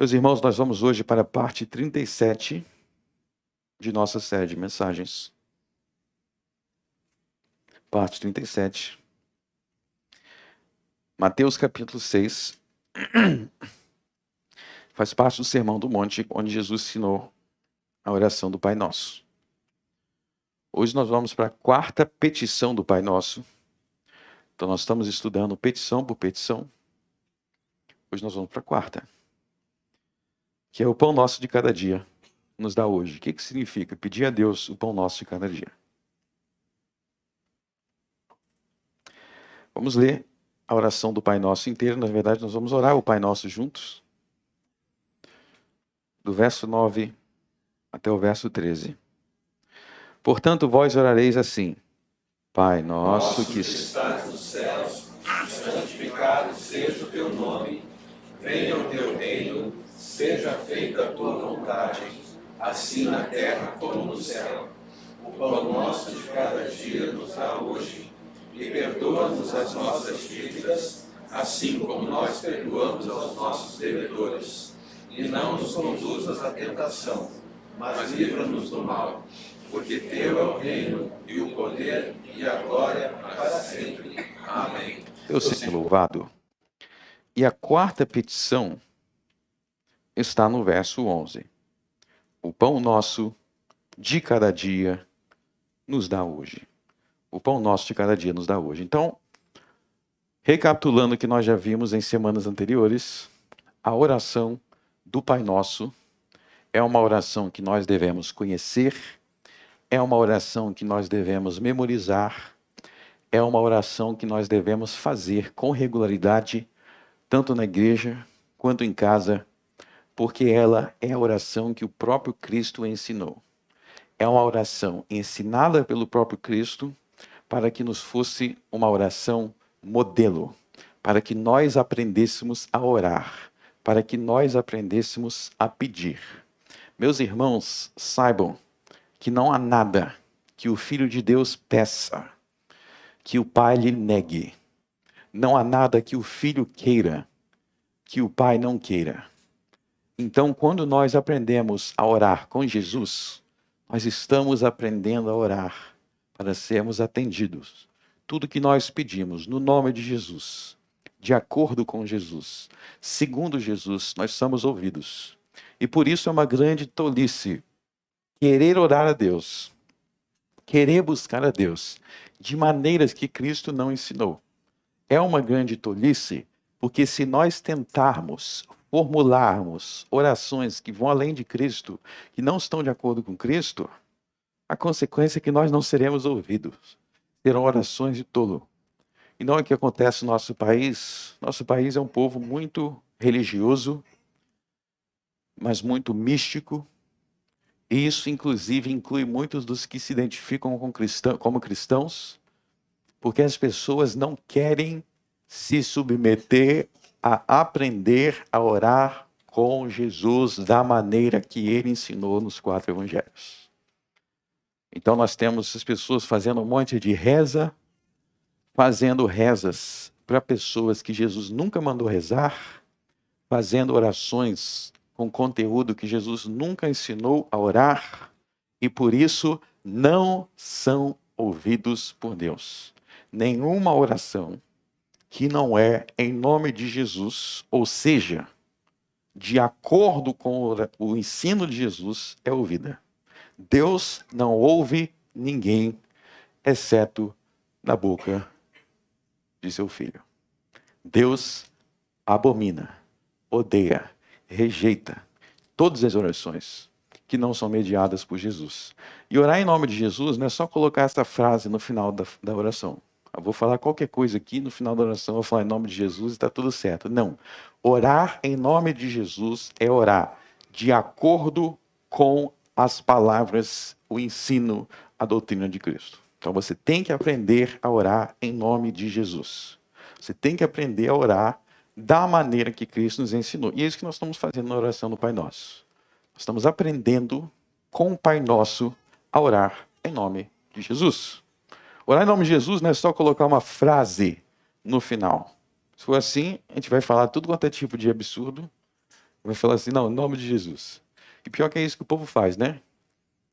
Meus irmãos, nós vamos hoje para a parte 37 de nossa série de mensagens. Parte 37. Mateus capítulo 6. Faz parte do Sermão do Monte, onde Jesus ensinou a oração do Pai Nosso. Hoje nós vamos para a quarta petição do Pai Nosso. Então nós estamos estudando petição por petição. Hoje nós vamos para a quarta, que é o pão nosso de cada dia, nos dá hoje. O que significa pedir a Deus o pão nosso de cada dia? Vamos ler a oração do Pai Nosso inteiro. Na verdade, nós vamos orar o Pai Nosso juntos. Do verso 9 até o verso 13. Portanto, vós orareis assim: Pai nosso que estás nos céus, santificado seja o teu nome. Venha o teu reino, seja feita a tua vontade, assim na terra como no céu. O pão nosso de cada dia nos dá hoje. E perdoa-nos as nossas dívidas, assim como nós perdoamos aos nossos devedores. E não nos conduzas à tentação, mas livra-nos do mal. Porque teu é o reino, e o poder, e a glória para sempre. Amém. Deus seja louvado. E a quarta petição está no verso 11. O pão nosso de cada dia nos dá hoje. O pão nosso de cada dia nos dá hoje. Então, recapitulando o que nós já vimos em semanas anteriores, a oração do Pai Nosso é uma oração que nós devemos conhecer, é uma oração que nós devemos memorizar, é uma oração que nós devemos fazer com regularidade, tanto na igreja quanto em casa, porque ela é a oração que o próprio Cristo ensinou. É uma oração ensinada pelo próprio Cristo para que nos fosse uma oração modelo, para que nós aprendêssemos a orar, para que nós aprendêssemos a pedir. Meus irmãos, saibam que não há nada que o Filho de Deus peça que o Pai lhe negue. Não há nada que o Filho queira que o Pai não queira. Então, quando nós aprendemos a orar com Jesus, nós estamos aprendendo a orar para sermos atendidos. Tudo que nós pedimos no nome de Jesus, de acordo com Jesus, segundo Jesus, nós somos ouvidos. E por isso é uma grande tolice querer orar a Deus, querer buscar a Deus de maneiras que Cristo não ensinou. É uma grande tolice, porque se nós tentarmos formularmos orações que vão além de Cristo, que não estão de acordo com Cristo, a consequência é que nós não seremos ouvidos. Serão orações de tolo. E não é o que acontece no nosso país. Nosso país é um povo muito religioso, mas muito místico. E isso, inclusive, inclui muitos dos que se identificam como cristãos, porque as pessoas não querem se submeter a aprender a orar com Jesus da maneira que ele ensinou nos 4 evangelhos. Então nós temos as pessoas fazendo um monte de reza, fazendo rezas para pessoas que Jesus nunca mandou rezar, fazendo orações com conteúdo que Jesus nunca ensinou a orar, e por isso não são ouvidos por Deus. Nenhuma oração que não é em nome de Jesus, ou seja, de acordo com o ensino de Jesus, é ouvida. Deus não ouve ninguém, exceto na boca de seu filho. Deus abomina, odeia, rejeita todas as orações que não são mediadas por Jesus. E orar em nome de Jesus não é só colocar essa frase no final da oração. Eu vou falar qualquer coisa aqui, no final da oração eu vou falar em nome de Jesus e está tudo certo. Não. Orar em nome de Jesus é orar de acordo com as palavras, o ensino, a doutrina de Cristo. Então você tem que aprender a orar em nome de Jesus. Você tem que aprender a orar da maneira que Cristo nos ensinou. E é isso que nós estamos fazendo na oração do Pai Nosso. Nós estamos aprendendo com o Pai Nosso a orar em nome de Jesus. Orar em nome de Jesus não é só colocar uma frase no final. Se for assim, a gente vai falar tudo quanto é tipo de absurdo Vai falar assim, não, em nome de Jesus. E pior que é isso que o povo faz, né?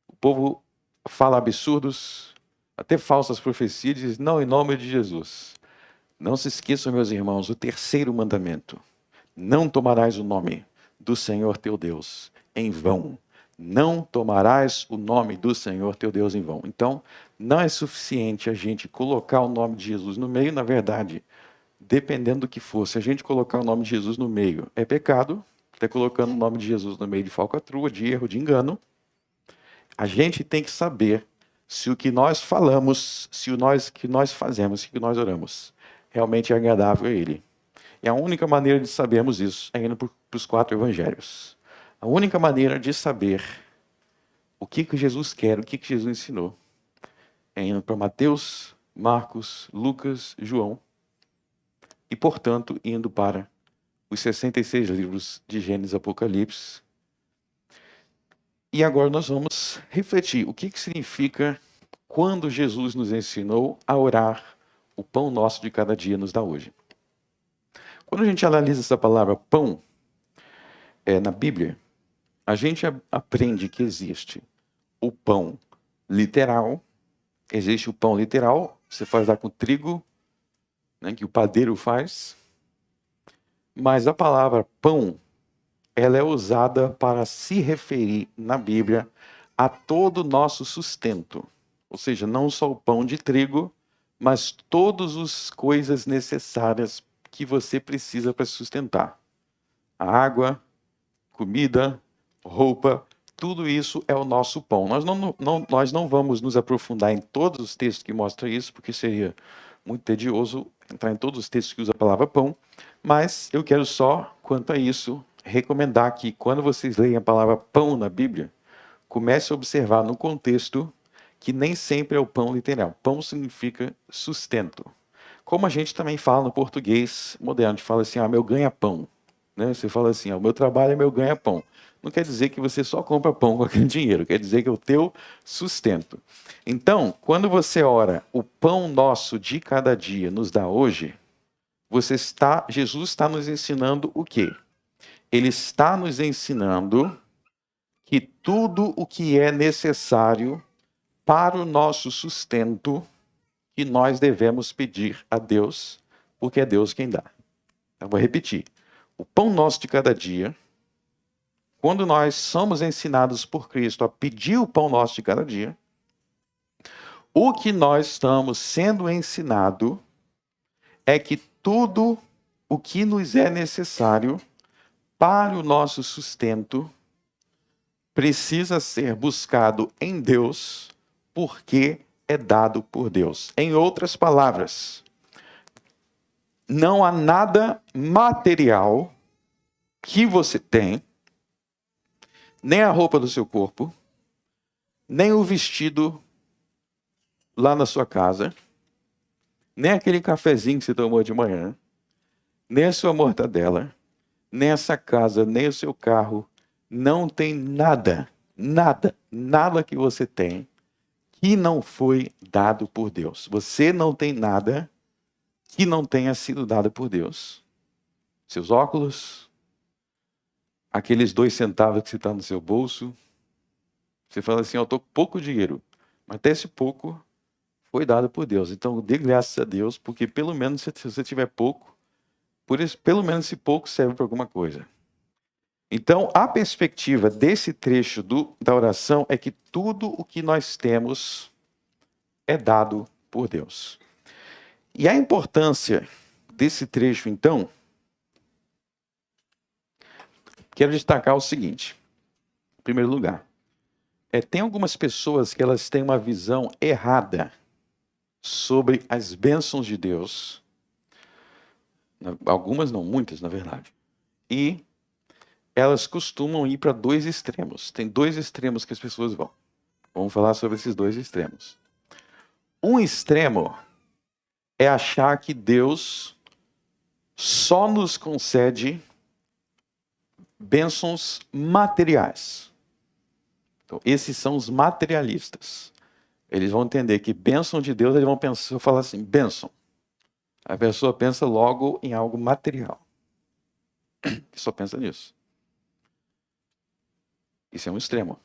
O povo fala absurdos, até falsas profecias, e diz, não, em nome de Jesus. Não se esqueçam, meus irmãos, o terceiro mandamento. Não tomarás o nome do Senhor teu Deus em vão. Não tomarás o nome do Senhor teu Deus em vão. Então, não é suficiente a gente colocar o nome de Jesus no meio, na verdade, dependendo do que for. Se a gente colocar o nome de Jesus no meio, é pecado. Está colocando o nome de Jesus no meio de falcatrua, de erro, de engano. A gente tem que saber se o que nós falamos, se o que nós fazemos, se o que nós oramos, realmente é agradável a Ele. E a única maneira de sabermos isso é indo para os 4 evangelhos. A única maneira de saber o que Jesus quer, o que Jesus ensinou, é indo para Mateus, Marcos, Lucas, João, e, portanto, indo para os 66 livros de Gênesis e Apocalipse. E agora nós vamos refletir o que significa quando Jesus nos ensinou a orar, o pão nosso de cada dia nos dá hoje. Quando a gente analisa essa palavra pão na Bíblia, a gente aprende que existe o pão literal, existe o pão literal, você faz lá com trigo, né, que o padeiro faz, mas a palavra pão, ela é usada para se referir na Bíblia a todo o nosso sustento, ou seja, não só o pão de trigo, mas todas as coisas necessárias que você precisa para se sustentar. A água, comida, roupa, tudo isso é o nosso pão. Nós não vamos nos aprofundar em todos os textos que mostram isso, porque seria muito tedioso entrar em todos os textos que usam a palavra pão, mas eu quero só, quanto a isso, recomendar que quando vocês leem a palavra pão na Bíblia, comece a observar no contexto que nem sempre é o pão literal. Pão significa sustento. Como a gente também fala no português moderno, a gente fala assim, meu ganha-pão. Né? Você fala assim, o meu trabalho é meu ganha-pão. Não quer dizer que você só compra pão com aquele dinheiro, quer dizer que é o teu sustento. Então, quando você ora, o pão nosso de cada dia nos dá hoje, Jesus está nos ensinando o quê? Ele está nos ensinando que tudo o que é necessário para o nosso sustento, que nós devemos pedir a Deus, porque é Deus quem dá. Eu vou repetir. O pão nosso de cada dia, quando nós somos ensinados por Cristo a pedir o pão nosso de cada dia, o que nós estamos sendo ensinado é que tudo o que nos é necessário para o nosso sustento precisa ser buscado em Deus, porque é dado por Deus. Em outras palavras, não há nada material que você tem, nem a roupa do seu corpo, nem o vestido lá na sua casa, nem aquele cafezinho que você tomou de manhã, nem a sua mortadela, nem essa casa, nem o seu carro. Não tem nada, nada que você tem que não foi dado por Deus. Você não tem nada que não tenha sido dado por Deus. Seus óculos, aqueles 2 centavos que você está no seu bolso. Você fala assim, eu estou com pouco dinheiro, mas até esse pouco foi dado por Deus. Então, dê graças a Deus, porque pelo menos se você tiver pouco, por isso, pelo menos esse pouco serve para alguma coisa. Então, a perspectiva desse trecho da oração é que tudo o que nós temos é dado por Deus. E a importância desse trecho, então, quero destacar o seguinte. Em primeiro lugar, tem algumas pessoas que elas têm uma visão errada sobre as bênçãos de Deus. Algumas não, muitas, na verdade. E elas costumam ir para 2 extremos. Tem 2 extremos que as pessoas vão. Vamos falar sobre esses 2 extremos. Um extremo é achar que Deus só nos concede bênçãos materiais. Então, esses são os materialistas. Eles vão entender que bênção de Deus, eles vão pensar, falar assim, bênção. A pessoa pensa logo em algo material. Só pensa nisso. Isso é um extremo.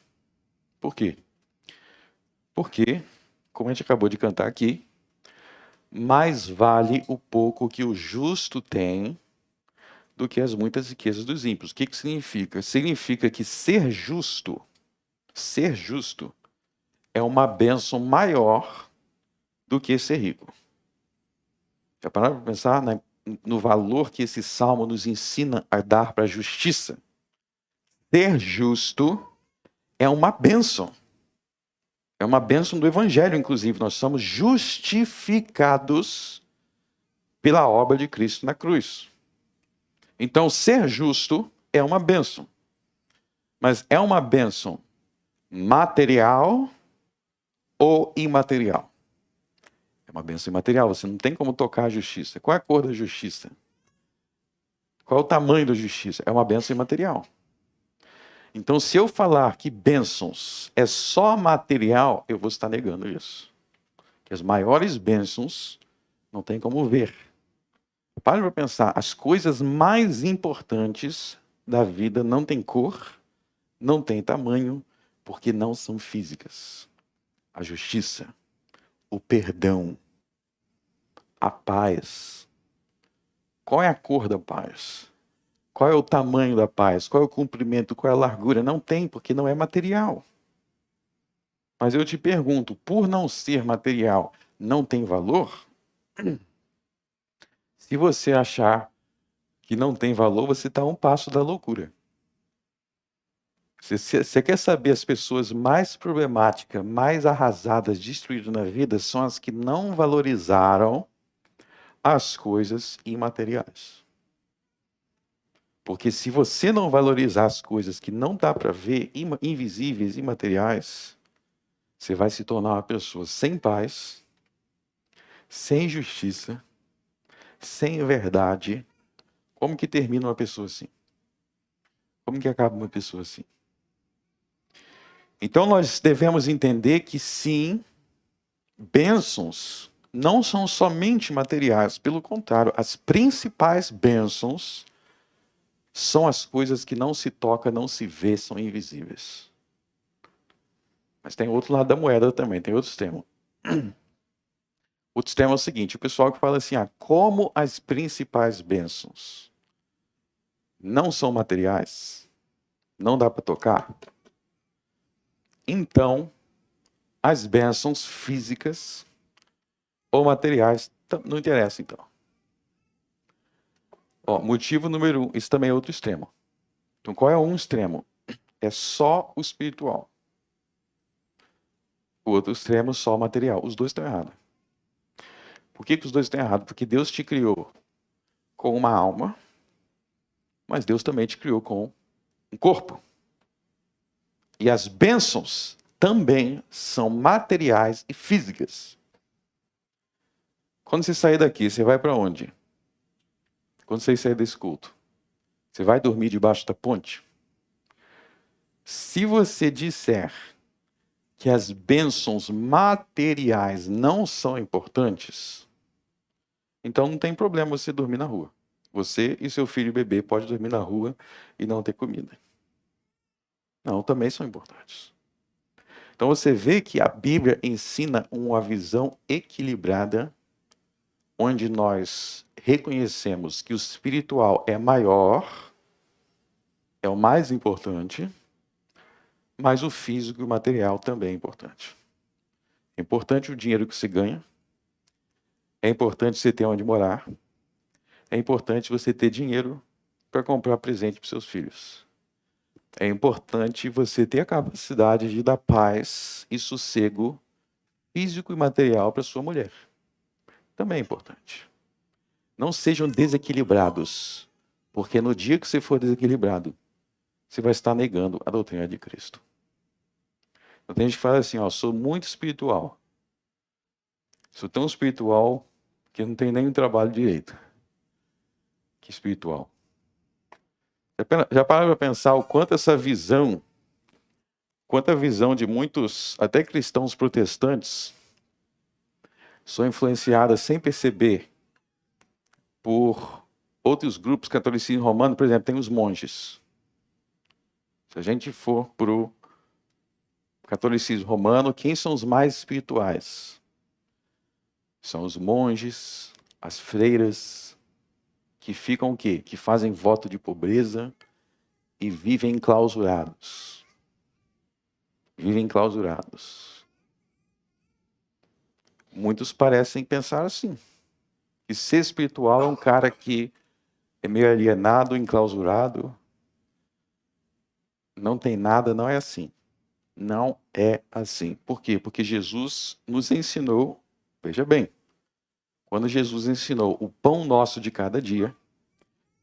Por quê? Porque, como a gente acabou de cantar aqui, mais vale o pouco que o justo tem do que as muitas riquezas dos ímpios. O que que significa? Significa que ser justo é uma bênção maior do que ser rico. Já pararam para pensar no valor que esse salmo nos ensina a dar para a justiça? Ser justo é uma bênção. É uma bênção do Evangelho, inclusive. Nós somos justificados pela obra de Cristo na cruz. Então, ser justo é uma bênção. Mas é uma bênção material ou imaterial? É uma bênção imaterial. Você não tem como tocar a justiça. Qual é a cor da justiça? Qual é o tamanho da justiça? É uma bênção imaterial. Então, se eu falar que bênçãos é só material, eu vou estar negando isso. Que as maiores bênçãos não tem como ver. Pare para pensar, as coisas mais importantes da vida não têm cor, não têm tamanho, porque não são físicas. A justiça, o perdão, a paz. Qual é a cor da paz? Qual é o tamanho da paz? Qual é o comprimento? Qual é a largura? Não tem, porque não é material. Mas eu te pergunto, por não ser material, não tem valor? Se você achar que não tem valor, você está a um passo da loucura. Você quer saber as pessoas mais problemáticas, mais arrasadas, destruídas na vida, são as que não valorizaram as coisas imateriais. Porque se você não valorizar as coisas que não dá para ver, invisíveis, imateriais, você vai se tornar uma pessoa sem paz, sem justiça, sem verdade. Como que termina uma pessoa assim? Como que acaba uma pessoa assim? Então nós devemos entender que sim, bênçãos não são somente materiais, pelo contrário, as principais bênçãos são as coisas que não se toca, não se vê, são invisíveis. Mas tem outro lado da moeda também, tem outro extremo. Outro extremo é o seguinte, o pessoal que fala assim, como as principais bênçãos não são materiais, não dá para tocar, então as bênçãos físicas ou materiais não interessam, então. Motivo número 1, isso também é outro extremo. Então, qual é um extremo? É só o espiritual. O outro extremo, só o material. Os dois estão errados. Por que os dois estão errados? Porque Deus te criou com uma alma, mas Deus também te criou com um corpo. E as bênçãos também são materiais e físicas. Quando você sair daqui, você vai para onde? Quando você sair desse culto, você vai dormir debaixo da ponte? Se você disser que as bênçãos materiais não são importantes, então não tem problema você dormir na rua. Você e seu filho bebê podem dormir na rua e não ter comida. Não, também são importantes. Então você vê que a Bíblia ensina uma visão equilibrada, onde nós reconhecemos que o espiritual é maior, é o mais importante, mas o físico e o material também é importante. É importante o dinheiro que você ganha, é importante você ter onde morar, é importante você ter dinheiro para comprar presente para seus filhos. É importante você ter a capacidade de dar paz e sossego físico e material para sua mulher. Também é importante. Não sejam desequilibrados, porque no dia que você for desequilibrado, você vai estar negando a doutrina de Cristo. Então, tem gente que fala assim, sou muito espiritual. Sou tão espiritual que não tem nem trabalho direito. Que espiritual. Já pararam para pensar o quanto essa visão, quanto a visão de muitos, até cristãos protestantes, são influenciadas sem perceber por outros grupos catolicismo romano, por exemplo, tem os monges. Se a gente for para o catolicismo romano, quem são os mais espirituais? São os monges, as freiras, que ficam o quê? Que fazem voto de pobreza e vivem enclausurados. Vivem enclausurados. Muitos parecem pensar assim, que ser espiritual é um cara que é meio alienado, enclausurado, não tem nada, não é assim. Não é assim. Por quê? Porque Jesus nos ensinou, veja bem, quando Jesus ensinou o pão nosso de cada dia,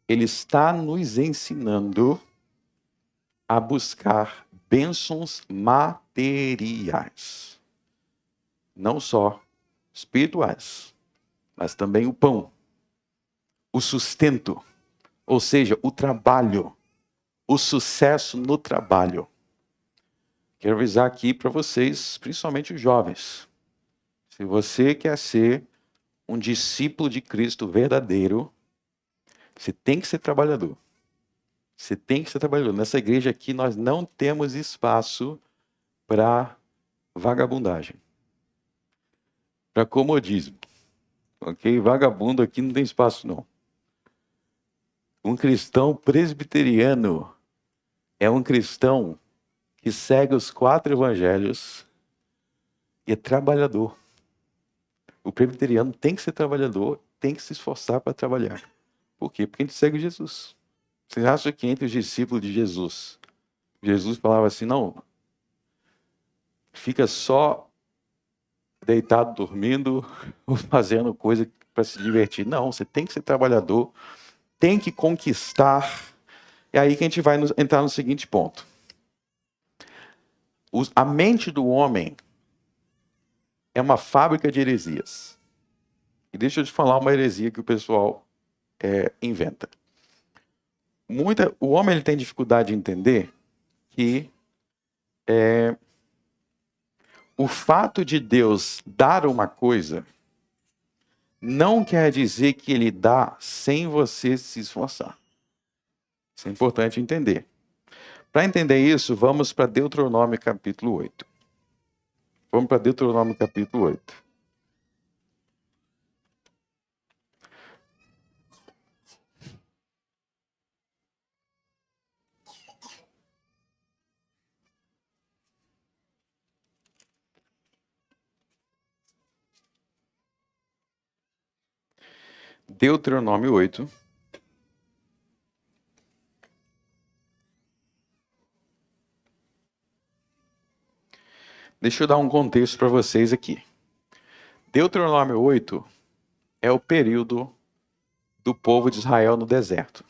ele está nos ensinando a buscar bênçãos materiais. Não só espirituais, mas também o pão, o sustento, ou seja, o trabalho, o sucesso no trabalho. Quero avisar aqui para vocês, principalmente os jovens. Se você quer ser um discípulo de Cristo verdadeiro, você tem que ser trabalhador. Você tem que ser trabalhador. Nessa igreja aqui nós não temos espaço para vagabundagem, para comodismo. Ok? Vagabundo aqui não tem espaço, não. Um cristão presbiteriano é um cristão que segue os 4 evangelhos e é trabalhador. O presbiteriano tem que ser trabalhador, tem que se esforçar para trabalhar. Por quê? Porque a gente segue Jesus. Vocês acham que entre os discípulos de Jesus, Jesus falava assim, não, fica só deitado, dormindo, ou fazendo coisa para se divertir. Não, você tem que ser trabalhador, tem que conquistar. É aí que a gente vai entrar no seguinte ponto. A mente do homem é uma fábrica de heresias. E deixa eu te falar uma heresia que o pessoal inventa. O homem ele tem dificuldade de entender que o fato de Deus dar uma coisa não quer dizer que ele dá sem você se esforçar. Isso é importante entender. Para entender isso, vamos para Deuteronômio capítulo 8. Vamos para Deuteronômio capítulo 8. Deuteronômio 8. Deixa eu dar um contexto para vocês aqui. Deuteronômio 8 é o período do povo de Israel no deserto.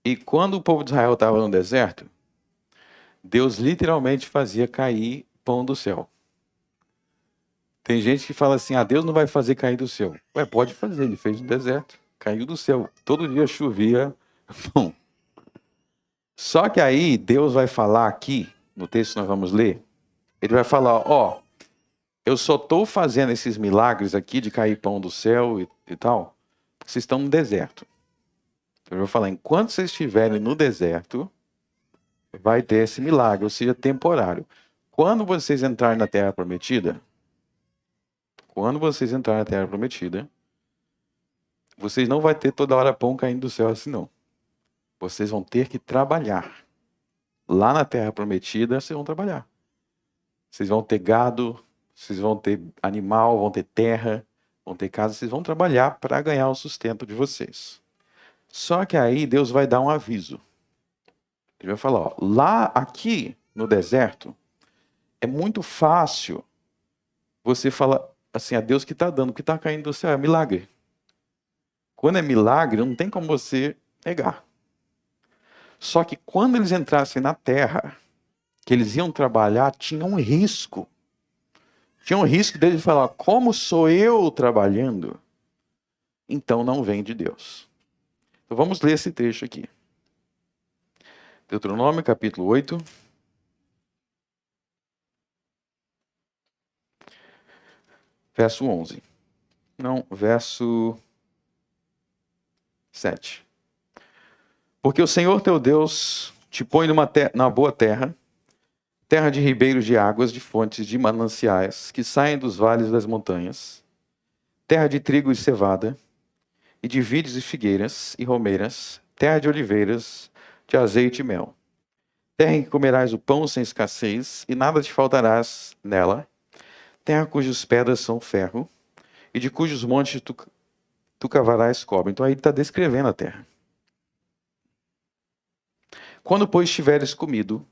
E quando o povo de Israel estava no deserto, Deus literalmente fazia cair pão do céu. Tem gente que fala assim, Deus não vai fazer cair do céu. Ué, pode fazer, ele fez no deserto. Caiu do céu. Todo dia chovia pão. Só que aí Deus vai falar aqui, no texto que nós vamos ler, ele vai falar, eu só estou fazendo esses milagres aqui de cair pão do céu e tal, porque vocês estão no deserto. Eu vou falar, enquanto vocês estiverem no deserto, vai ter esse milagre, ou seja, temporário. Quando vocês entrarem na Terra Prometida, vocês não vão ter toda hora pão caindo do céu assim, não. Vocês vão ter que trabalhar. Lá na Terra Prometida, vocês vão trabalhar. Vocês vão ter gado, vocês vão ter animal, vão ter terra, vão ter casa, vocês vão trabalhar para ganhar o sustento de vocês. Só que aí Deus vai dar um aviso. Ele vai falar, lá aqui no deserto, é muito fácil você falar assim, a Deus que está dando, o que está caindo do céu é milagre. Quando é milagre, não tem como você negar. Só que quando eles entrassem na terra, que eles iam trabalhar, tinha um risco. Tinha um risco deles falar, como sou eu trabalhando? Então não vem de Deus. Então vamos ler esse trecho aqui. Deuteronômio capítulo 8. Verso 11. Não, verso 7. Porque o Senhor teu Deus te põe na boa terra, terra de ribeiros de águas, de fontes, de mananciais, que saem dos vales das montanhas, terra de trigo e cevada, e de vides e figueiras e romeiras, terra de oliveiras, de azeite e mel. Terra em que comerás o pão sem escassez, e nada te faltarás nela. Terra cujas pedras são ferro, e de cujos montes tu cavarás cobre. Então aí ele está descrevendo a terra. Quando, pois, tiveres comido,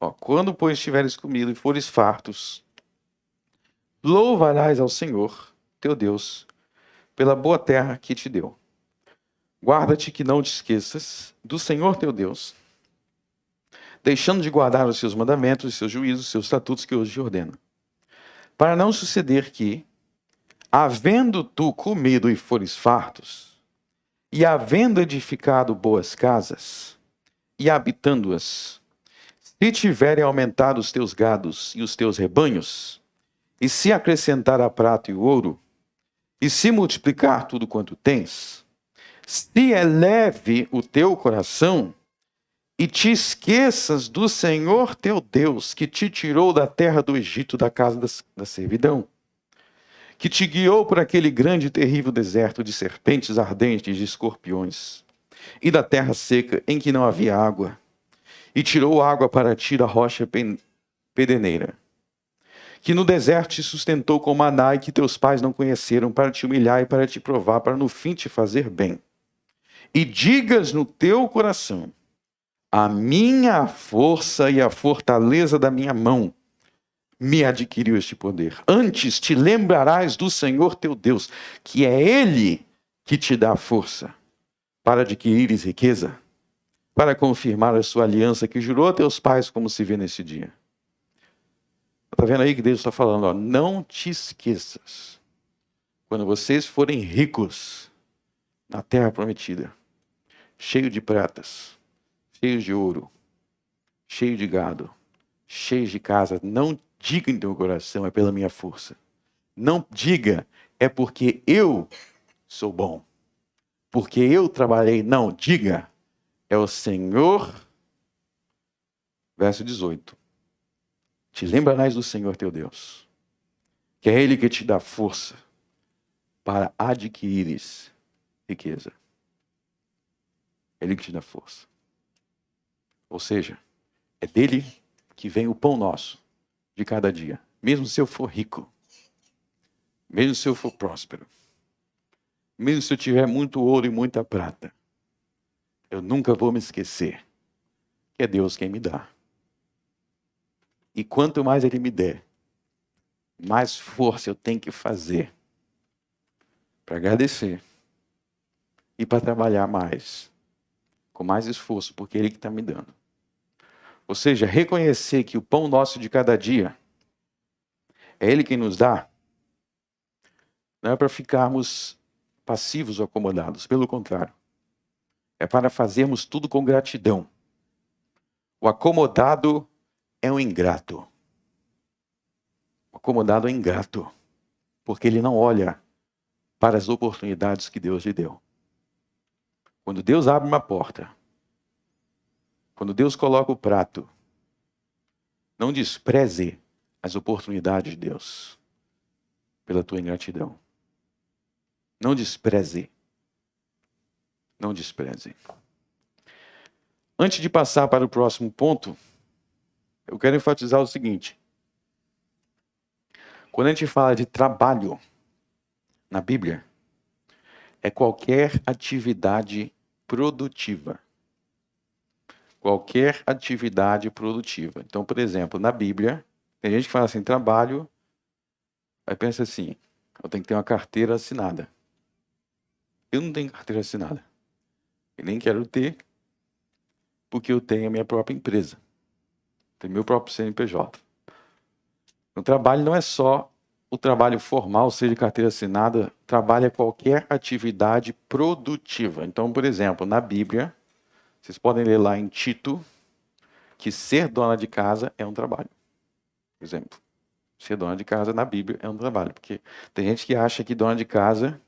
e fores fartos, louvarás ao Senhor, teu Deus, pela boa terra que te deu. Guarda-te que não te esqueças do Senhor teu Deus, deixando de guardar os seus mandamentos, os seus juízos, os seus estatutos que hoje te ordeno. Para não suceder que, havendo tu comido e fores fartos, e havendo edificado boas casas, e habitando-as, se tiverem aumentado os teus gados e os teus rebanhos, e se acrescentar a prata e o ouro, e se multiplicar tudo quanto tens, se eleve o teu coração, e te esqueças do Senhor teu Deus, que te tirou da terra do Egito, da casa da servidão, que te guiou por aquele grande e terrível deserto de serpentes ardentes, de escorpiões, e da terra seca em que não havia água, e tirou água para ti da rocha pedeneira, que no deserto te sustentou com maná e que teus pais não conheceram, para te humilhar e para te provar, para no fim te fazer bem. E digas no teu coração: a minha força e a fortaleza da minha mão me adquiriu este poder. Antes te lembrarás do Senhor teu Deus, que é Ele que te dá força para adquirires riqueza, para confirmar a sua aliança que jurou a teus pais, como se vê nesse dia. Está vendo aí que Deus está falando, ó, não te esqueças, quando vocês forem ricos na terra prometida, cheio de pratas, cheios de ouro, cheio de gado, cheios de casa, não diga em teu coração, é pela minha força. Não diga, é porque eu sou bom, porque eu trabalhei. Não, diga, é o Senhor. Verso 18. Te lembrarás do Senhor teu Deus, que é Ele que te dá força para adquirires riqueza. Ele que te dá força. Ou seja, é dele que vem o pão nosso de cada dia. Mesmo se eu for rico, mesmo se eu for próspero, mesmo se eu tiver muito ouro e muita prata, eu nunca vou me esquecer que é Deus quem me dá. E quanto mais Ele me der, mais força eu tenho que fazer para agradecer e para trabalhar mais, com mais esforço, porque é Ele que está me dando. Ou seja, reconhecer que o pão nosso de cada dia é Ele quem nos dá, não é para ficarmos passivos ou acomodados, pelo contrário. É para fazermos tudo com gratidão. O acomodado é um ingrato. O acomodado é ingrato, porque ele não olha para as oportunidades que Deus lhe deu. Quando Deus abre uma porta, quando Deus coloca o prato, não despreze as oportunidades de Deus pela tua ingratidão. Não despreze. Não despreze. Antes de passar para o próximo ponto, eu quero enfatizar o seguinte. Quando a gente fala de trabalho na Bíblia, é qualquer atividade produtiva. Qualquer atividade produtiva. Então, por exemplo, na Bíblia, tem gente que fala assim, trabalho, aí pensa assim, eu tenho que ter uma carteira assinada. Eu não tenho carteira assinada. Eu nem quero ter, porque eu tenho a minha própria empresa. Tenho meu próprio CNPJ. O trabalho não é só o trabalho formal, seja de carteira assinada, trabalho é qualquer atividade produtiva. Então, por exemplo, na Bíblia, vocês podem ler lá em Tito, que ser dona de casa é um trabalho. Por exemplo, ser dona de casa na Bíblia é um trabalho. Porque tem gente que acha que dona de casa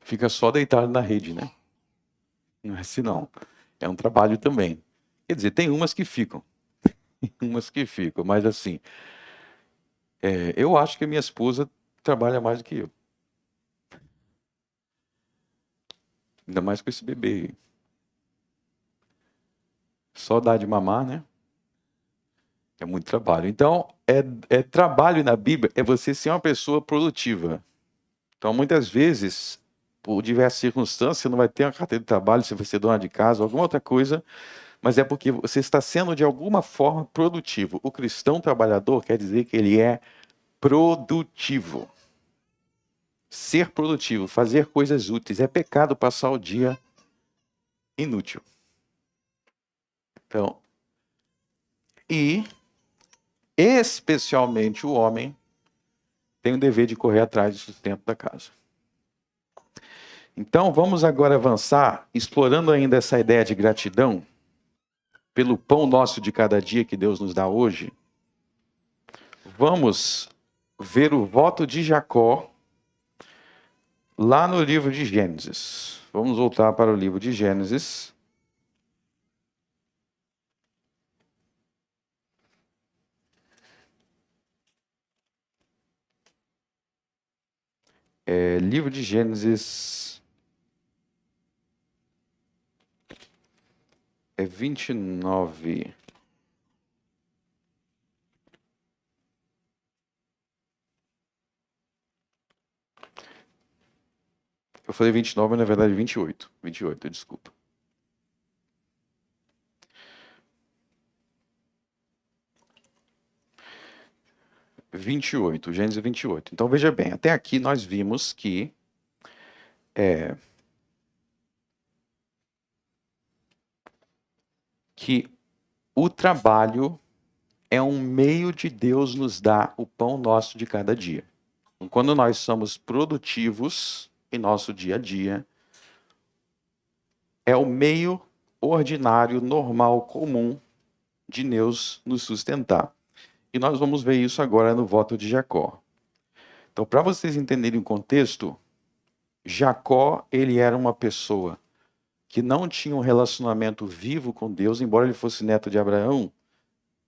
fica só deitado na rede, né? Não é assim não. É um trabalho também. Quer dizer, tem umas que ficam. Umas que ficam, mas assim, eu acho que a minha esposa trabalha mais do que eu. Ainda mais com esse bebê aí. Só dar de mamar, né? É muito trabalho. Então, trabalho na Bíblia é você ser uma pessoa produtiva. Então, muitas vezes, por diversas circunstâncias, você não vai ter uma carteira de trabalho, você vai ser dona de casa, alguma outra coisa, mas é porque você está sendo de alguma forma produtivo. O cristão trabalhador quer dizer que ele é produtivo. Ser produtivo, fazer coisas úteis. É pecado passar o dia inútil. Então, e especialmente o homem tem o dever de correr atrás do sustento da casa. Então, vamos agora avançar, explorando ainda essa ideia de gratidão pelo pão nosso de cada dia que Deus nos dá hoje. Vamos ver o voto de Jacó lá no livro de Gênesis. Vamos voltar para o livro de Gênesis. Livro de Gênesis 29. Eu falei 29, mas na verdade 28. 28, desculpa. Gênesis 28. Então veja bem, até aqui nós vimos que o trabalho é um meio de Deus nos dar o pão nosso de cada dia. Então, quando nós somos produtivos em nosso dia a dia, é o meio ordinário, normal, comum de Deus nos sustentar. E nós vamos ver isso agora no voto de Jacó. Então, para vocês entenderem o contexto, Jacó, ele era uma pessoa que não tinha um relacionamento vivo com Deus, embora ele fosse neto de Abraão.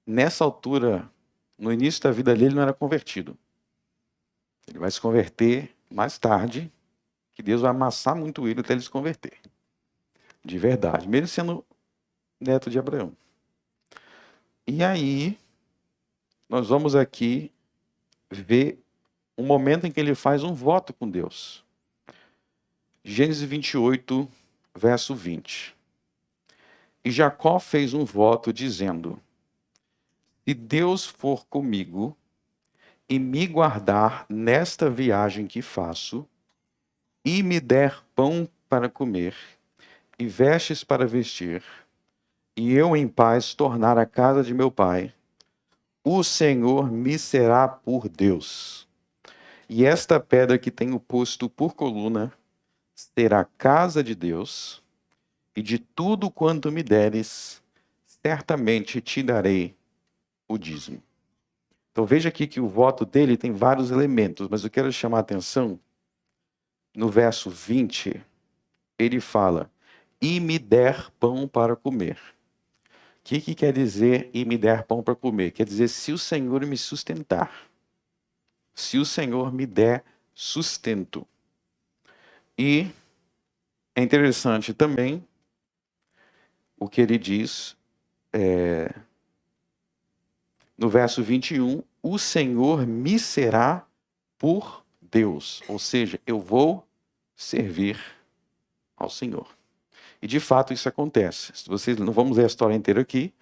Nessa altura, no início da vida dele, ele não era convertido. Ele vai se converter mais tarde, que Deus vai amassar muito ele até ele se converter. De verdade, mesmo sendo neto de Abraão. E aí, nós vamos aqui ver um momento em que ele faz um voto com Deus. Gênesis 28, verso 20. E Jacó fez um voto dizendo: se Deus for comigo e me guardar nesta viagem que faço, e me der pão para comer, e vestes para vestir, e eu em paz tornar a casa de meu pai, o Senhor me será por Deus. E esta pedra que tenho posto por coluna será a casa de Deus, e de tudo quanto me deres, certamente te darei o dízimo. Então veja aqui que o voto dele tem vários elementos, mas eu quero chamar a atenção, no verso 20, ele fala, e me der pão para comer. O que quer dizer e me der pão para comer? Quer dizer, se o Senhor me sustentar, se o Senhor me der sustento. E é interessante também o que ele diz no verso 21, o Senhor me será por Deus. Ou seja, eu vou servir ao Senhor. E de fato isso acontece. Vocês não vamos ler a história inteira aqui,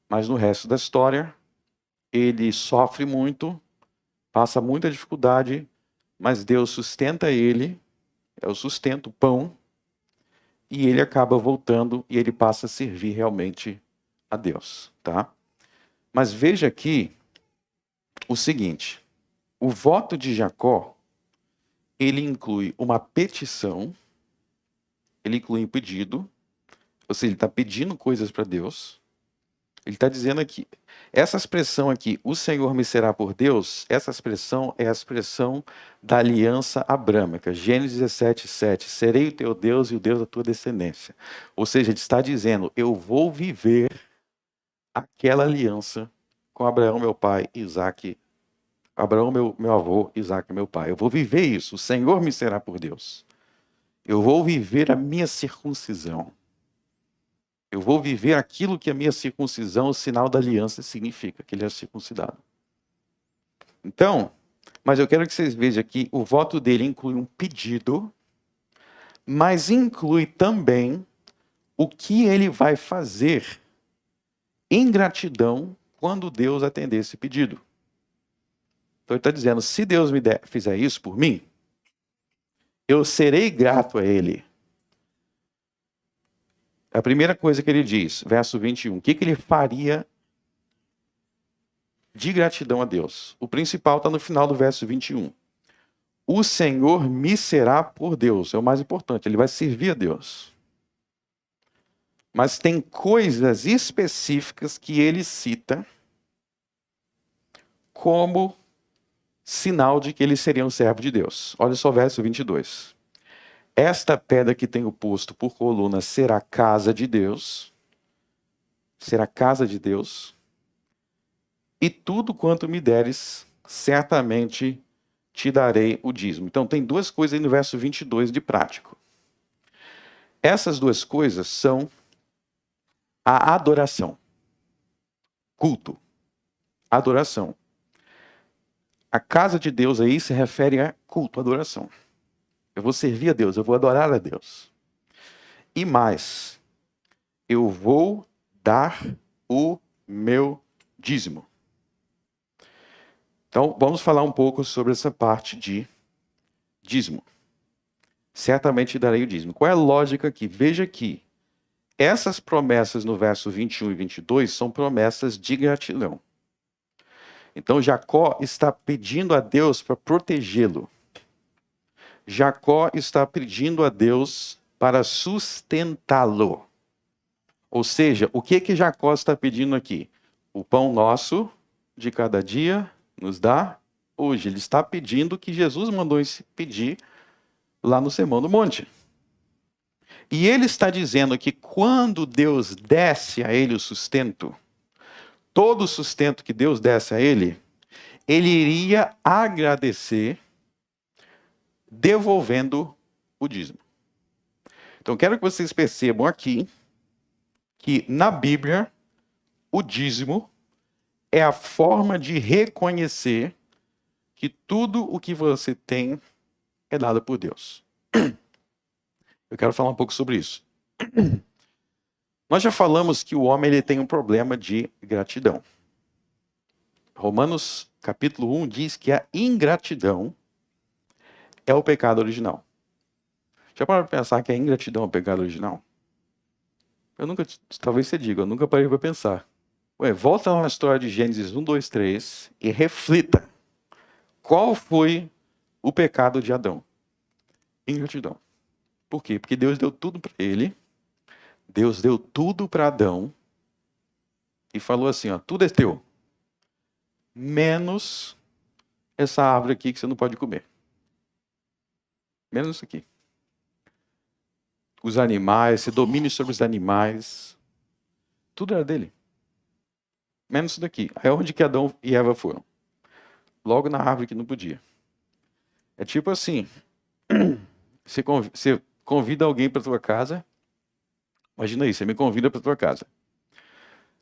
mas no resto da história, ele sofre muito, passa muita dificuldade, mas Deus sustenta ele, é o sustento, o pão, e ele acaba voltando e ele passa a servir realmente a Deus, tá? Mas veja aqui o seguinte, o voto de Jacó, ele inclui uma petição, ele inclui um pedido, ou seja, ele está pedindo coisas para Deus, Ele está dizendo aqui, essa expressão aqui, o Senhor me será por Deus, essa expressão é a expressão da aliança abrâmica. Gênesis 17, 7. Serei o teu Deus e o Deus da tua descendência. Ou seja, ele está dizendo, eu vou viver aquela aliança com Abraão, meu pai, Isaque, Abraão, meu avô, Isaque, meu pai. Eu vou viver isso. O Senhor me será por Deus. Eu vou viver a minha circuncisão. Eu vou viver aquilo que a minha circuncisão, o sinal da aliança, significa, que ele é circuncidado. Então, mas eu quero que vocês vejam aqui, o voto dele inclui um pedido, mas inclui também o que ele vai fazer em gratidão quando Deus atender esse pedido. Então ele está dizendo, se Deus fizer isso por mim, eu serei grato a ele. A primeira coisa que ele diz, verso 21, o que ele faria de gratidão a Deus? O principal está no final do verso 21. O Senhor me será por Deus, é o mais importante, ele vai servir a Deus. Mas tem coisas específicas que ele cita como sinal de que ele seria um servo de Deus. Olha só o verso 22. Esta pedra que tenho posto por coluna será casa de Deus, será casa de Deus, e tudo quanto me deres, certamente te darei o dízimo. Então tem duas coisas aí no verso 22 de prático. Essas duas coisas são a adoração, culto, adoração. A casa de Deus aí se refere a culto, adoração. Eu vou servir a Deus, eu vou adorar a Deus. E mais, eu vou dar o meu dízimo. Então, vamos falar um pouco sobre essa parte de dízimo. Certamente darei o dízimo. Qual é a lógica aqui? Veja aqui. Essas promessas no verso 21 e 22 são promessas de gratidão. Então, Jacó está pedindo a Deus para protegê-lo. Jacó está pedindo a Deus para sustentá-lo. Ou seja, o que Jacó está pedindo aqui? O pão nosso de cada dia nos dá hoje. Ele está pedindo que Jesus mandou pedir lá no Sermão do Monte. E ele está dizendo que quando Deus desse a ele o sustento, todo o sustento que Deus desse a ele iria agradecer devolvendo o dízimo. Então, quero que vocês percebam aqui que na Bíblia, o dízimo é a forma de reconhecer que tudo o que você tem é dado por Deus. Eu quero falar um pouco sobre isso. Nós já falamos que o homem ele tem um problema de gratidão. Romanos capítulo 1 diz que a ingratidão é o pecado original. Já pararam para pensar que a ingratidão é o pecado original? Talvez você diga, eu nunca parei para pensar. Volta lá na história de Gênesis 1, 2, 3 e reflita. Qual foi o pecado de Adão? Ingratidão. Por quê? Porque Deus deu tudo para ele. Deus deu tudo para Adão e falou assim, ó, tudo é teu, menos essa árvore aqui que você não pode comer. Menos isso aqui. Os animais, esse domínio sobre os animais, tudo era dele. Menos isso daqui. Aí onde que Adão e Eva foram? Logo na árvore que não podia. É tipo assim, você convida alguém para tua casa. Imagina aí, você me convida para tua casa.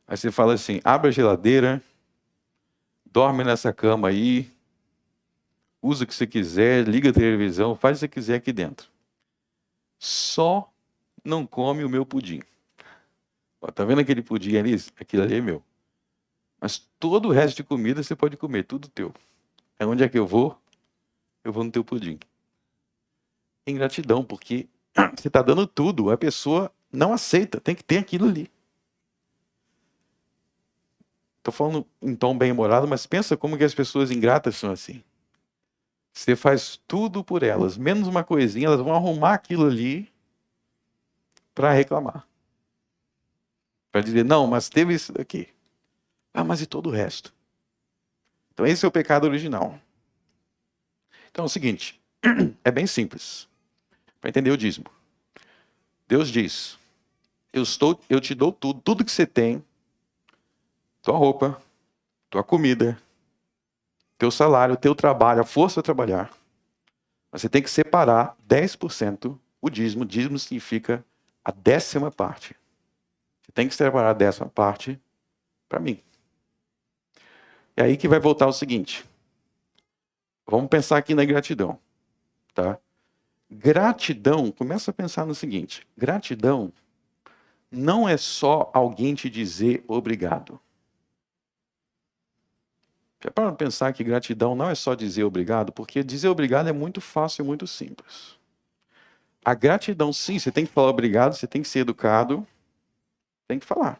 Aí você fala assim, abre a geladeira, dorme nessa cama aí, usa o que você quiser, liga a televisão, faz o que você quiser aqui dentro. Só não come o meu pudim. Ó, tá vendo aquele pudim ali? Aquilo ali é meu. Mas todo o resto de comida você pode comer, tudo teu. É onde é que eu vou? Eu vou no teu pudim. Ingratidão, porque você está dando tudo, a pessoa não aceita, tem que ter aquilo ali. Estou falando em tom bem-humorado, mas pensa como que as pessoas ingratas são assim. Você faz tudo por elas, menos uma coisinha, elas vão arrumar aquilo ali para reclamar. Para dizer, não, mas teve isso daqui. Ah, mas e todo o resto? Então esse é o pecado original. Então é o seguinte, é bem simples, para entender o dízimo. Deus diz, eu te dou tudo que você tem, tua roupa, tua comida, teu salário, teu trabalho, a força de trabalhar. Mas você tem que separar 10% o dízimo. Dízimo significa a 10ª parte. Você tem que separar a 10ª parte para mim. É aí que vai voltar o seguinte. Vamos pensar aqui na gratidão, tá? Gratidão, começa a pensar no seguinte. Gratidão não é só alguém te dizer obrigado. Já para pensar que gratidão não é só dizer obrigado, porque dizer obrigado é muito fácil e muito simples. A gratidão, sim, você tem que falar obrigado, você tem que ser educado, tem que falar.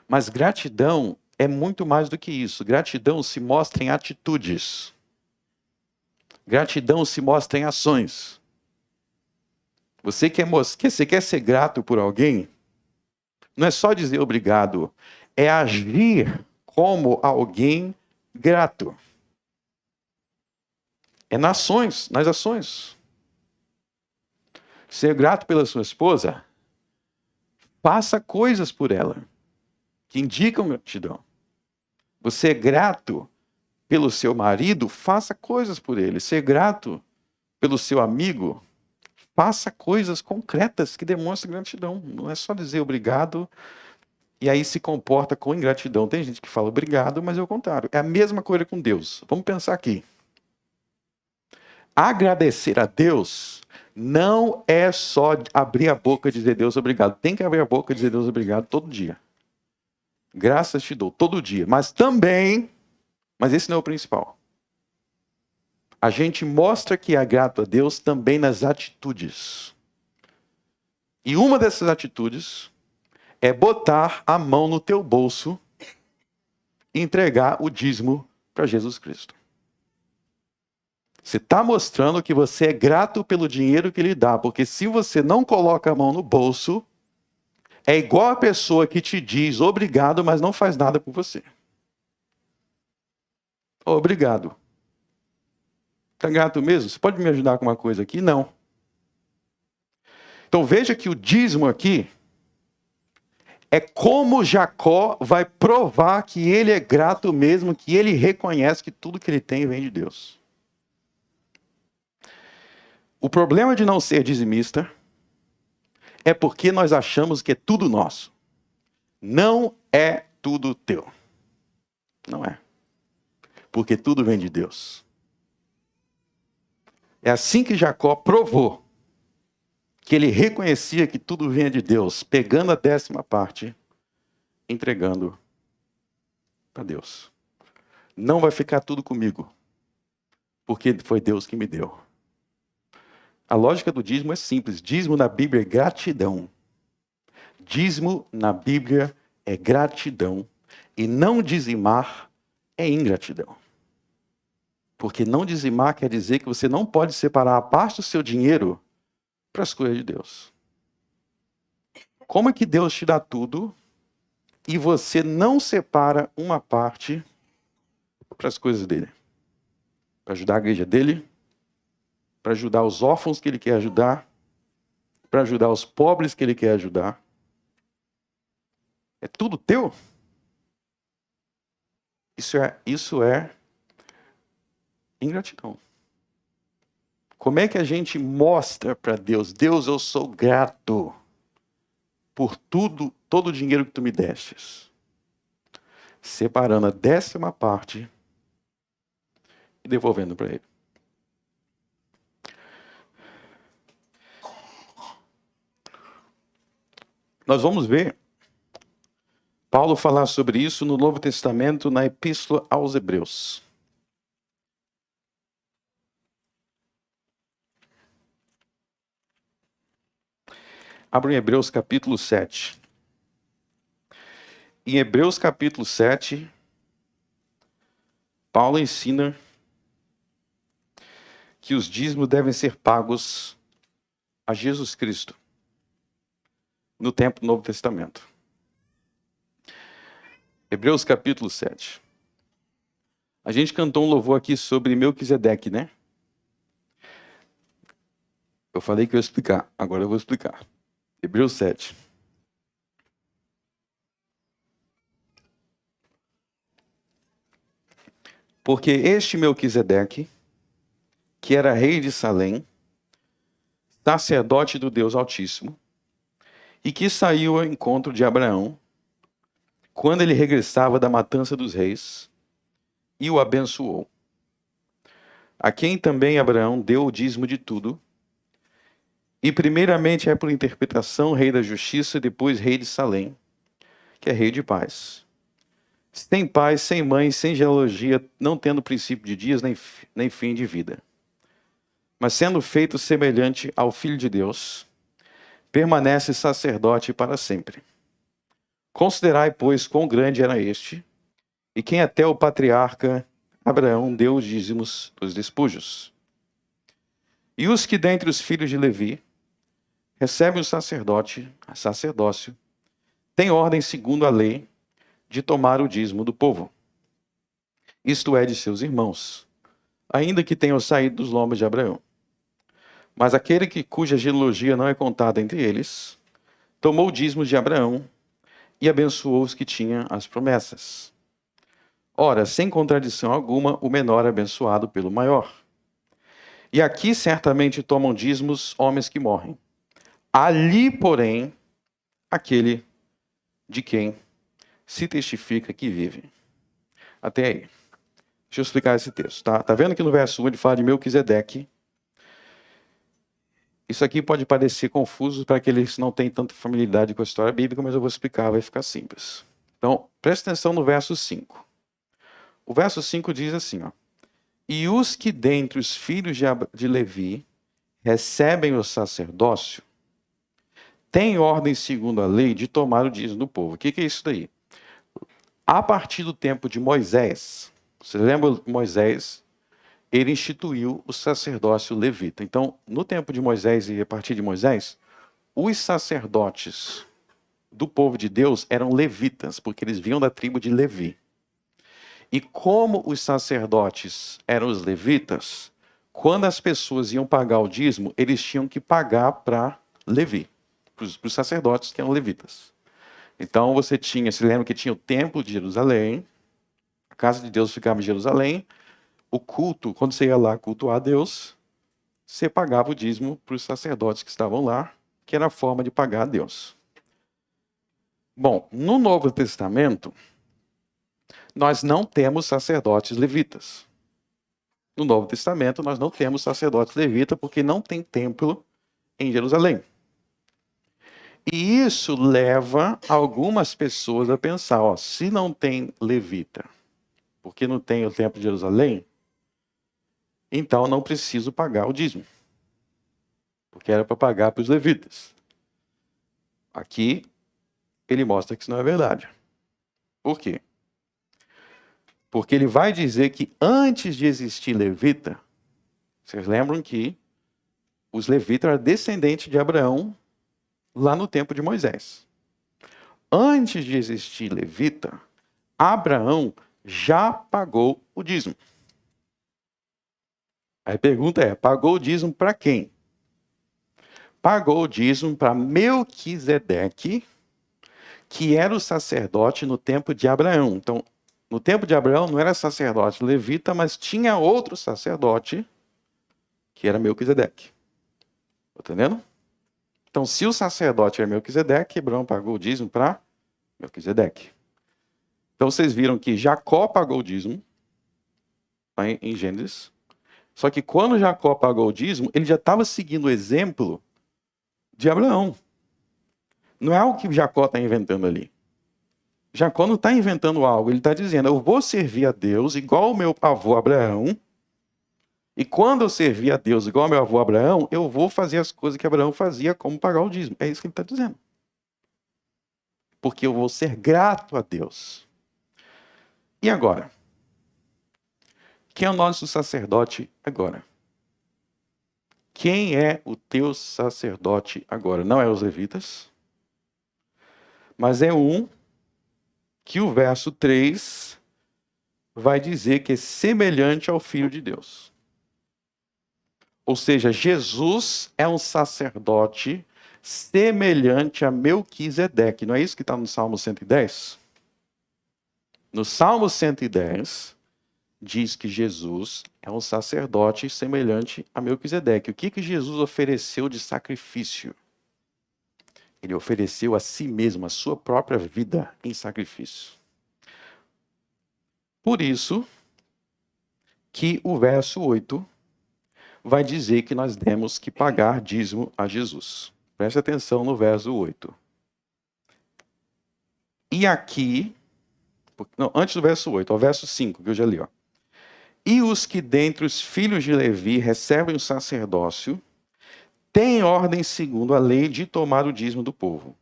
Mas gratidão é muito mais do que isso. Gratidão se mostra em atitudes. Gratidão se mostra em ações. Você quer ser grato por alguém? Não é só dizer obrigado, é agir como alguém grato. É nas ações. Ser grato pela sua esposa, faça coisas por ela que indicam gratidão. Você é grato pelo seu marido, faça coisas por ele. Ser grato pelo seu amigo, faça coisas concretas que demonstrem gratidão. Não é só dizer obrigado e aí se comporta com ingratidão. Tem gente que fala obrigado, mas é o contrário. É a mesma coisa com Deus. Vamos pensar aqui. Agradecer a Deus não é só abrir a boca e dizer Deus obrigado. Tem que abrir a boca e dizer Deus obrigado todo dia. Graças te dou todo dia. Mas esse não é o principal. A gente mostra que é grato a Deus também nas atitudes. E uma dessas atitudes é botar a mão no teu bolso e entregar o dízimo para Jesus Cristo. Você está mostrando que você é grato pelo dinheiro que ele dá, porque se você não coloca a mão no bolso, é igual a pessoa que te diz obrigado, mas não faz nada por você. Obrigado. Está grato mesmo? Você pode me ajudar com uma coisa aqui? Não. Então veja que o dízimo aqui é como Jacó vai provar que ele é grato mesmo, que ele reconhece que tudo que ele tem vem de Deus. O problema de não ser dizimista é porque nós achamos que é tudo nosso. Não é tudo teu. Não é. Porque tudo vem de Deus. É assim que Jacó provou que ele reconhecia que tudo vinha de Deus, pegando a 10ª parte, entregando para Deus. Não vai ficar tudo comigo, porque foi Deus que me deu. A lógica do dízimo é simples. Dízimo na Bíblia é gratidão. Dízimo na Bíblia é gratidão. E não dizimar é ingratidão. Porque não dizimar quer dizer que você não pode separar a parte do seu dinheiro para as coisas de Deus. Como é que Deus te dá tudo e você não separa uma parte para as coisas dele? Para ajudar a igreja dele, para ajudar os órfãos que ele quer ajudar, para ajudar os pobres que ele quer ajudar. É tudo teu? Isso é ingratidão. Como é que a gente mostra para Deus, Deus, eu sou grato por tudo, todo o dinheiro que tu me destes? Separando a 10ª parte e devolvendo para ele. Nós vamos ver Paulo falar sobre isso no Novo Testamento, na Epístola aos Hebreus. Abra em Hebreus capítulo 7. Em Hebreus capítulo 7, Paulo ensina que os dízimos devem ser pagos a Jesus Cristo no tempo do Novo Testamento. Hebreus capítulo 7. A gente cantou um louvor aqui sobre Melquisedeque, né? Eu falei que eu ia explicar, agora eu vou explicar. Hebreus 7. Porque este Melquisedeque, que era rei de Salém, sacerdote do Deus Altíssimo, e que saiu ao encontro de Abraão, quando ele regressava da matança dos reis, e o abençoou. A quem também Abraão deu o dízimo de tudo, e primeiramente é por interpretação rei da justiça, depois rei de Salém, que é rei de paz. Sem pai, sem mãe, sem genealogia, não tendo princípio de dias, nem fim de vida. Mas sendo feito semelhante ao Filho de Deus, permanece sacerdote para sempre. Considerai, pois, quão grande era este, e quem até o patriarca Abraão deu os dízimos dos despojos. E os que dentre os filhos de Levi recebem o sacerdócio, têm ordem segundo a lei de tomar o dízimo do povo, isto é, de seus irmãos, ainda que tenham saído dos lombos de Abraão. Mas aquele cuja genealogia não é contada entre eles, tomou o dízimo de Abraão e abençoou os que tinham as promessas. Ora, sem contradição alguma, o menor é abençoado pelo maior. E aqui certamente tomam dízimos homens que morrem. Ali, porém, aquele de quem se testifica que vive. Até aí. Deixa eu explicar esse texto. Tá vendo que no verso 1 ele fala de Melquisedeque? Isso aqui pode parecer confuso para aqueles que não têm tanta familiaridade com a história bíblica, mas eu vou explicar, vai ficar simples. Então, preste atenção no verso 5. O verso 5 diz assim, ó. E os que dentre os filhos de Levi recebem o sacerdócio, têm ordem segundo a lei de tomar o dízimo do povo. O que é isso daí? A partir do tempo de Moisés, você lembra Moisés? Ele instituiu o sacerdócio levita. Então, no tempo de Moisés e a partir de Moisés, os sacerdotes do povo de Deus eram levitas, porque eles vinham da tribo de Levi. E como os sacerdotes eram os levitas, quando as pessoas iam pagar o dízimo, eles tinham que pagar para Levi, para os sacerdotes que eram levitas. Então você lembra que tinha o templo de Jerusalém, a casa de Deus ficava em Jerusalém, o culto, quando você ia lá cultuar a Deus, você pagava o dízimo para os sacerdotes que estavam lá, que era a forma de pagar a Deus. Bom, no Novo Testamento, nós não temos sacerdotes levitas. No Novo Testamento, nós não temos sacerdotes levitas porque não tem templo em Jerusalém. E isso leva algumas pessoas a pensar, se não tem levita, porque não tem o templo de Jerusalém, então não preciso pagar o dízimo. Porque era para pagar para os levitas. Aqui, ele mostra que isso não é verdade. Por quê? Porque ele vai dizer que antes de existir levita, vocês lembram que os levitas eram descendentes de Abraão lá no tempo de Moisés. Antes de existir levita, Abraão já pagou o dízimo. Aí a pergunta é, pagou o dízimo para quem? Pagou o dízimo para Melquisedeque, que era o sacerdote no tempo de Abraão. Então, no tempo de Abraão não era sacerdote levita, mas tinha outro sacerdote, que era Melquisedeque. Está entendendo? Então, se o sacerdote era Melquisedeque, Abraão pagou o dízimo para Melquisedeque. Então, vocês viram que Jacó pagou o dízimo, em Gênesis. Só que quando Jacó pagou o dízimo, ele já estava seguindo o exemplo de Abraão. Não é algo que Jacó está inventando ali. Jacó não está inventando algo, ele está dizendo, eu vou servir a Deus igual o meu avô Abraão, e quando eu servir a Deus igual ao meu avô Abraão, eu vou fazer as coisas que Abraão fazia, como pagar o dízimo. É isso que ele está dizendo. Porque eu vou ser grato a Deus. E agora? Quem é o nosso sacerdote agora? Quem é o teu sacerdote agora? Não é os levitas, mas é um que o verso 3 vai dizer que é semelhante ao Filho de Deus. Ou seja, Jesus é um sacerdote semelhante a Melquisedeque. Não é isso que está no Salmo 110? No Salmo 110, diz que Jesus é um sacerdote semelhante a Melquisedeque. O que Jesus ofereceu de sacrifício? Ele ofereceu a si mesmo, a sua própria vida em sacrifício. Por isso que o verso 8 vai dizer que nós temos que pagar dízimo a Jesus. Preste atenção no verso 8. E aqui, não, antes do verso 8, ao verso 5, que eu já li. E os que dentre os filhos de Levi recebem o sacerdócio, têm ordem segundo a lei de tomar o dízimo do povo.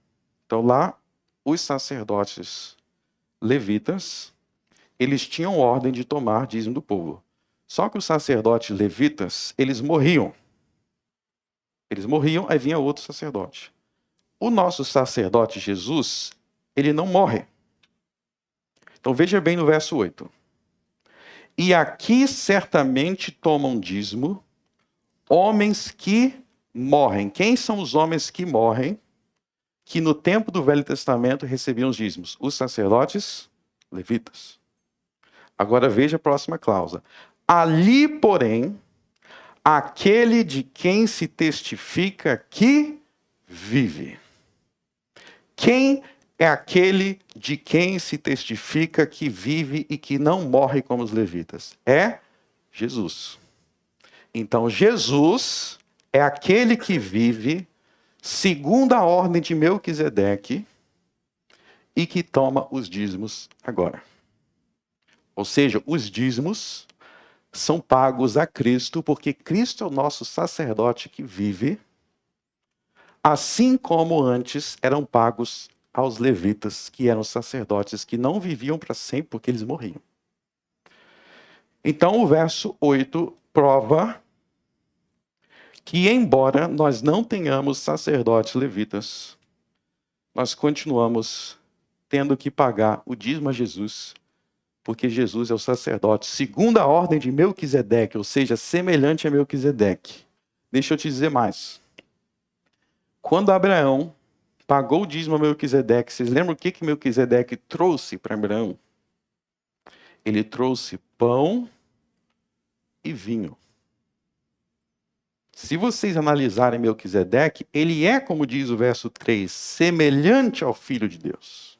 Então lá, os sacerdotes levitas, eles tinham ordem de tomar dízimo do povo. Só que os sacerdotes levitas, eles morriam. Eles morriam, aí vinha outro sacerdote. O nosso sacerdote Jesus, ele não morre. Então veja bem no verso 8. E aqui certamente tomam dízimo homens que morrem. Quem são os homens que morrem, que no tempo do Velho Testamento recebiam os dízimos? Os sacerdotes levitas. Agora veja a próxima cláusula. Ali, porém, aquele de quem se testifica que vive. Quem é aquele de quem se testifica que vive e que não morre como os levitas? É Jesus. Então, Jesus é aquele que vive segundo a ordem de Melquisedeque e que toma os dízimos agora. Ou seja, os dízimos são pagos a Cristo, porque Cristo é o nosso sacerdote que vive, assim como antes eram pagos aos levitas, que eram sacerdotes que não viviam para sempre, porque eles morriam. Então o verso 8 prova que, embora nós não tenhamos sacerdotes levitas, nós continuamos tendo que pagar o dízimo a Jesus, porque Jesus é o sacerdote segundo a ordem de Melquisedeque, ou seja, semelhante a Melquisedeque. Deixa eu te dizer mais. Quando Abraão pagou o dízimo a Melquisedeque, vocês lembram o que Melquisedeque trouxe para Abraão? Ele trouxe pão e vinho. Se vocês analisarem Melquisedeque, ele é, como diz o verso 3, semelhante ao Filho de Deus.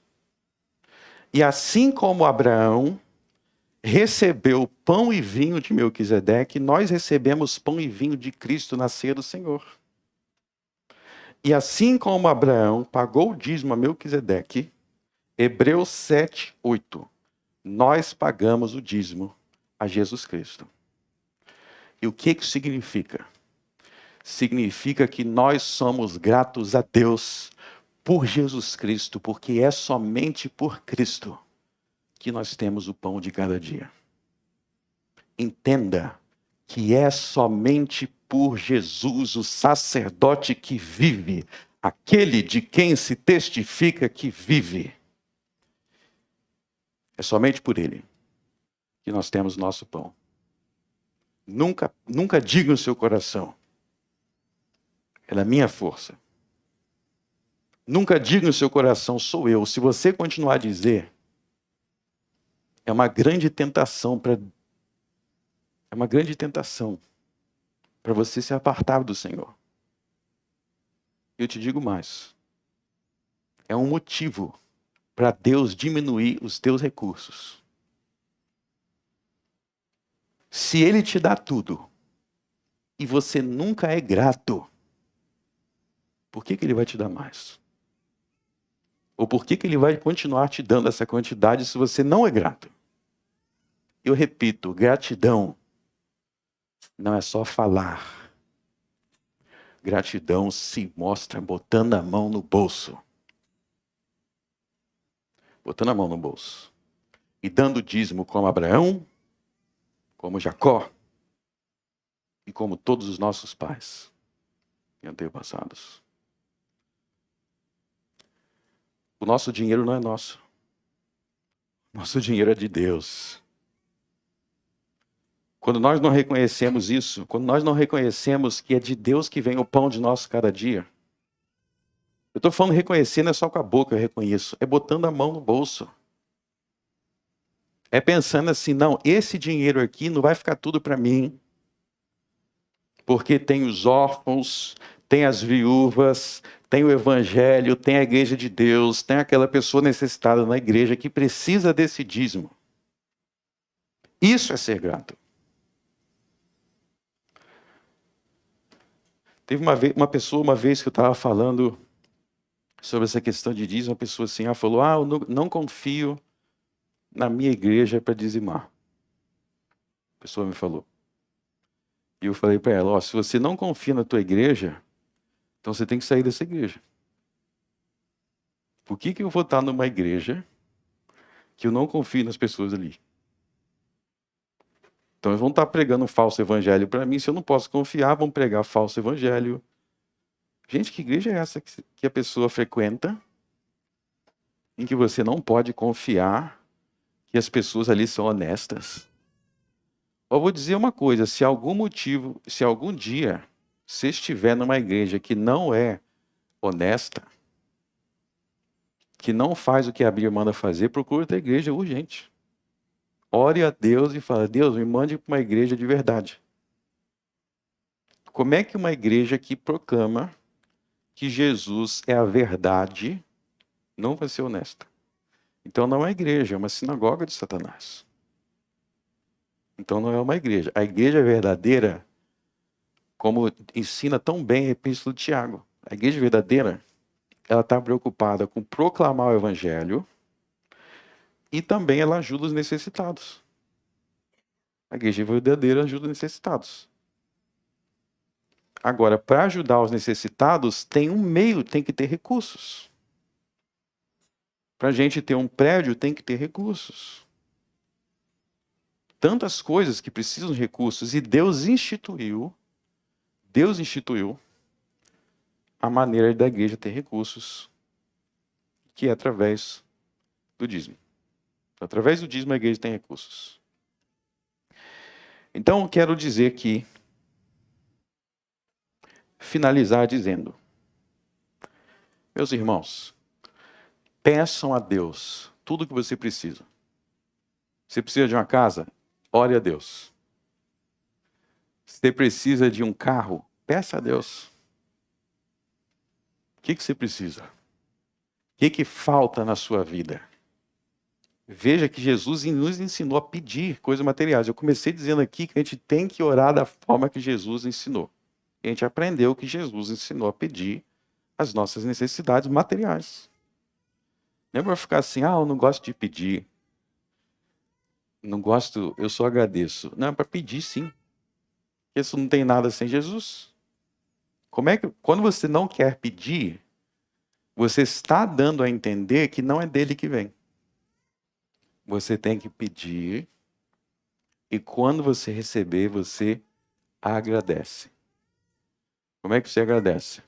E assim como Abraão recebeu pão e vinho de Melquisedeque, nós recebemos pão e vinho de Cristo na ceia do Senhor. E assim como Abraão pagou o dízimo a Melquisedeque, Hebreus 7, 8, nós pagamos o dízimo a Jesus Cristo. E o que isso significa? Significa que nós somos gratos a Deus por Jesus Cristo, porque é somente por Cristo que nós temos o pão de cada dia. Entenda que é somente por Jesus, o sacerdote que vive, aquele de quem se testifica que vive. É somente por ele que nós temos nosso pão. Nunca diga no seu coração, é da minha força. Nunca diga no seu coração, sou eu. Se você continuar a dizer, é uma grande tentação para você se apartar do Senhor. Eu te digo mais. É um motivo para Deus diminuir os teus recursos. Se Ele te dá tudo e você nunca é grato, por que Ele vai te dar mais? Ou por que Ele vai continuar te dando essa quantidade se você não é grato? Eu repito, gratidão não é só falar. Gratidão se mostra botando a mão no bolso. Botando a mão no bolso. E dando dízimo como Abraão, como Jacó e como todos os nossos pais e antepassados. O nosso dinheiro não é nosso. Nosso dinheiro é de Deus. Quando nós não reconhecemos isso, quando nós não reconhecemos que é de Deus que vem o pão de nosso cada dia, eu estou falando reconhecer, não é só com a boca eu reconheço, é botando a mão no bolso. É pensando assim, não, esse dinheiro aqui não vai ficar tudo para mim, porque tem os órfãos, tem as viúvas, tem o evangelho, tem a igreja de Deus, tem aquela pessoa necessitada na igreja que precisa desse dízimo. Isso é ser grato. Teve uma pessoa, uma vez que eu estava falando sobre essa questão de dízimo, uma pessoa assim, ela falou, eu não confio na minha igreja para dizimar. A pessoa me falou. E eu falei para ela, se você não confia na tua igreja, então você tem que sair dessa igreja. Por que eu vou estar numa igreja que eu não confio nas pessoas ali? Então eles vão estar pregando um falso evangelho para mim, se eu não posso confiar, vão pregar falso evangelho. Gente, que igreja é essa que a pessoa frequenta, em que você não pode confiar que as pessoas ali são honestas? Eu vou dizer uma coisa, se algum dia você estiver numa igreja que não é honesta, que não faz o que a Bíblia manda fazer, procure outra igreja urgente. Ore a Deus e fala, Deus, me mande para uma igreja de verdade. Como é que uma igreja que proclama que Jesus é a verdade não vai ser honesta? Então não é igreja, é uma sinagoga de Satanás. Então não é uma igreja. A igreja verdadeira, como ensina tão bem a Epístola de Tiago, a igreja verdadeira, ela está preocupada com proclamar o evangelho e também ela ajuda os necessitados. A igreja verdadeira ajuda os necessitados. Agora, para ajudar os necessitados, tem um meio, tem que ter recursos. Para a gente ter um prédio, tem que ter recursos. Tantas coisas que precisam de recursos, e Deus instituiu a maneira da igreja ter recursos, que é através do dízimo. Através do dízimo a igreja tem recursos. Então, eu quero dizer que, finalizar dizendo, meus irmãos, peçam a Deus tudo o que você precisa. Você precisa de uma casa? Ore a Deus. Você precisa de um carro? Peça a Deus. O que você precisa? O que falta na sua vida? Veja que Jesus nos ensinou a pedir coisas materiais. Eu comecei dizendo aqui que a gente tem que orar da forma que Jesus ensinou. E a gente aprendeu que Jesus ensinou a pedir as nossas necessidades materiais. Não é para ficar assim, eu não gosto de pedir. Não gosto, eu só agradeço. Não, é para pedir sim. Porque isso não tem nada sem Jesus. Como é que, quando você não quer pedir, você está dando a entender que não é dele que vem. Você tem que pedir e quando você receber, você agradece. Como é que você agradece?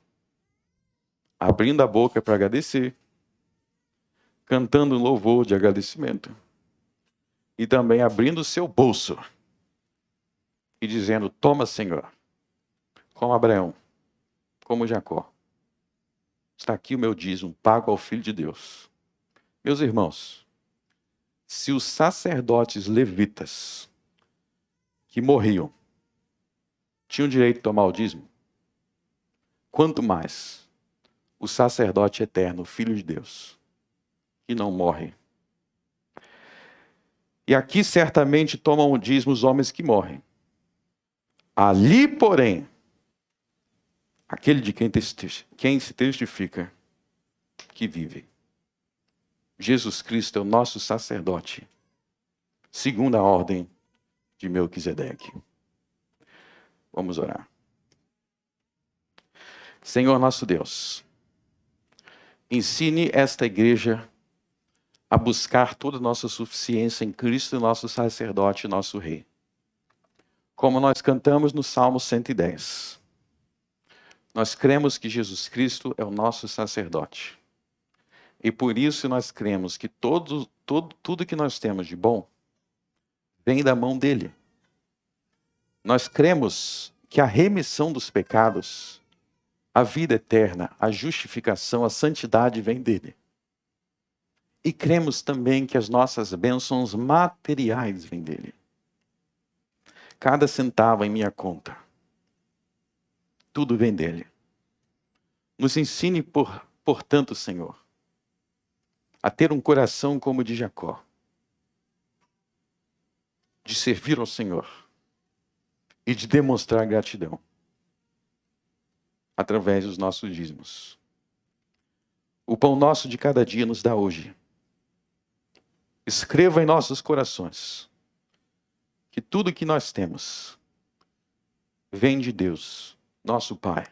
Abrindo a boca para agradecer, cantando um louvor de agradecimento e também abrindo o seu bolso e dizendo, toma, Senhor, como Abraão, como Jacó. Está aqui o meu dízimo, pago ao Filho de Deus. Meus irmãos, se os sacerdotes levitas que morriam tinham direito de tomar o dízimo, quanto mais o sacerdote eterno, o Filho de Deus, que não morre. E aqui certamente tomam o dízimo os homens que morrem. Ali, porém, aquele de quem se testifica que vive. Jesus Cristo é o nosso sacerdote, segundo a ordem de Melquisedeque. Vamos orar. Senhor nosso Deus, ensine esta igreja a buscar toda a nossa suficiência em Cristo, nosso sacerdote e nosso rei. Como nós cantamos no Salmo 110. Nós cremos que Jesus Cristo é o nosso sacerdote. E por isso nós cremos que tudo que nós temos de bom vem da mão dele. Nós cremos que a remissão dos pecados, a vida eterna, a justificação, a santidade vem dele. E cremos também que as nossas bênçãos materiais vêm dele. Cada centavo em minha conta, tudo vem dele. Nos ensine, portanto, Senhor, a ter um coração como o de Jacó, de servir ao Senhor e de demonstrar gratidão através dos nossos dízimos. O pão nosso de cada dia nos dá hoje. Escreva em nossos corações que tudo que nós temos vem de Deus, nosso Pai,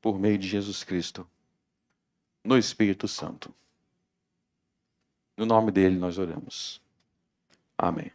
por meio de Jesus Cristo, no Espírito Santo. No nome dele nós oramos. Amém.